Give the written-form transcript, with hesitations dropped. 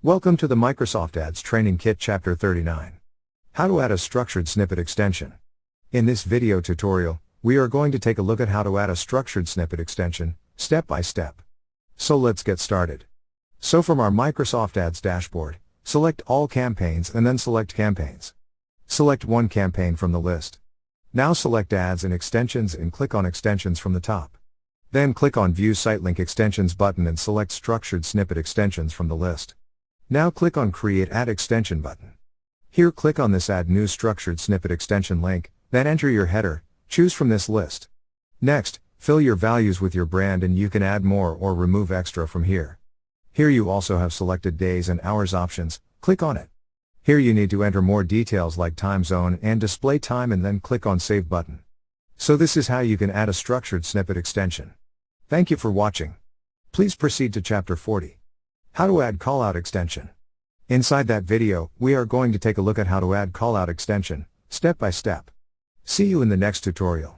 Welcome to the Microsoft Ads Training Kit Chapter 39. How to add a structured snippet extension. In this video tutorial, we are going to take a look at how to add a structured snippet extension, step by step. So let's get started. So from our Microsoft Ads dashboard, select All Campaigns and then select Campaigns. Select one campaign from the list. Now select Ads and Extensions and click on Extensions from the top. Then click on View Site Link Extensions button and select Structured Snippet Extensions from the list. Now click on Create Add Extension button. Here click on this Add New Structured Snippet Extension link, then enter your header, choose from this list. Next, fill your values with your brand and you can add more or remove extra from here. Here you also have selected days and hours options, click on it. Here you need to enter more details like time zone and display time and then click on Save button. So this is how you can add a structured snippet extension. Thank you for watching. Please proceed to Chapter 40. How to add callout extension. Inside that video, we are going to take a look at how to add callout extension, step by step. See you in the next tutorial.